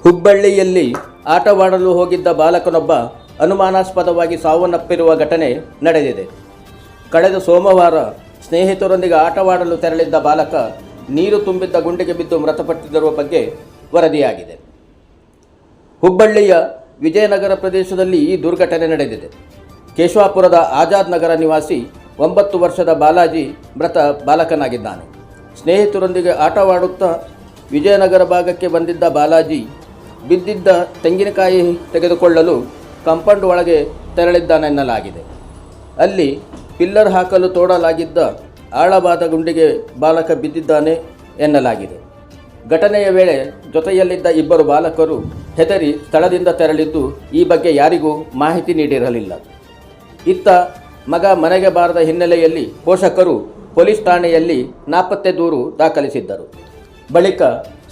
ಹುಬ್ಬಳ್ಳಿಯಲ್ಲಿ ಆಟವಾಡಲು ಹೋಗಿದ್ದ ಬಾಲಕನೊಬ್ಬ ಅನುಮಾನಾಸ್ಪದವಾಗಿ ಸಾವನ್ನಪ್ಪಿರುವ ಘಟನೆ ನಡೆದಿದೆ. ಕಳೆದ ಸೋಮವಾರ ಸ್ನೇಹಿತರೊಂದಿಗೆ ಆಟವಾಡಲು ತೆರಳಿದ್ದ ಬಾಲಕ ನೀರು ತುಂಬಿದ್ದ ಗುಂಡಿಗೆ ಬಿದ್ದು ಮೃತಪಟ್ಟಿರುವ ಬಗ್ಗೆ ವರದಿಯಾಗಿದೆ. ಹುಬ್ಬಳ್ಳಿಯ ವಿಜಯನಗರ ಪ್ರದೇಶದಲ್ಲಿ ಈ ದುರ್ಘಟನೆ ನಡೆದಿದೆ. ಕೇಶವಾಪುರದ ಆಜಾದ್ ನಗರ ನಿವಾಸಿ 9 ವರ್ಷದ ಬಾಲಾಜಿ ಮೃತ ಬಾಲಕನಾಗಿದ್ದಾನೆ. ಸ್ನೇಹಿತರೊಂದಿಗೆ ಆಟವಾಡುತ್ತಾ ವಿಜಯನಗರ ಭಾಗಕ್ಕೆ ಬಂದಿದ್ದ ಬಾಲಾಜಿ ಬಿದ್ದಿದ್ದ ತೆಂಗಿನಕಾಯಿ ತೆಗೆದುಕೊಳ್ಳಲು ಕಾಂಪೌಂಡ್ ಒಳಗೆ ತೆರಳಿದ್ದಾನೆನ್ನಲಾಗಿದೆ. ಅಲ್ಲಿ ಪಿಲ್ಲರ್ ಹಾಕಲು ತೋಡಲಾಗಿದ್ದ ಆಳವಾದ ಗುಂಡಿಗೆ ಬಾಲಕ ಬಿದ್ದಿದ್ದಾನೆ ಎನ್ನಲಾಗಿದೆ. ಘಟನೆಯ ವೇಳೆ ಜೊತೆಯಲ್ಲಿದ್ದ ಇಬ್ಬರು ಬಾಲಕರು ಹೆದರಿ ಸ್ಥಳದಿಂದ ತೆರಳಿದ್ದು ಈ ಬಗ್ಗೆ ಯಾರಿಗೂ ಮಾಹಿತಿ ನೀಡಿರಲಿಲ್ಲ. ಇತ್ತ ಮಗ ಮನೆಗೆ ಬಾರದ ಹಿನ್ನೆಲೆಯಲ್ಲಿ ಪೋಷಕರು ಪೊಲೀಸ್ ಠಾಣೆಯಲ್ಲಿ ನಾಪತ್ತೆ ದೂರು ದಾಖಲಿಸಿದ್ದರು. ಬಳಿಕ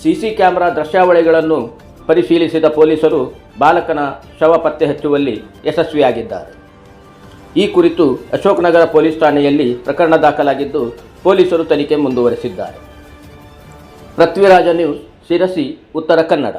ಸಿಸಿ ಕ್ಯಾಮೆರಾ ದೃಶ್ಯಾವಳಿಗಳನ್ನು ಪರಿಶೀಲಿಸಿದ ಪೊಲೀಸರು ಬಾಲಕನ ಶವ ಪತ್ತೆ ಹಚ್ಚುವಲ್ಲಿ ಯಶಸ್ವಿಯಾಗಿದ್ದಾರೆ. ಈ ಕುರಿತು ಅಶೋಕನಗರ ಪೊಲೀಸ್ ಠಾಣೆಯಲ್ಲಿ ಪ್ರಕರಣ ದಾಖಲಾಗಿದ್ದು ಪೊಲೀಸರು ತನಿಖೆ ಮುಂದುವರೆಸಿದ್ದಾರೆ. ಪೃಥ್ವಿರಾಜ ನ್ಯೂಸ್, ಶಿರಸಿ, ಉತ್ತರ ಕನ್ನಡ.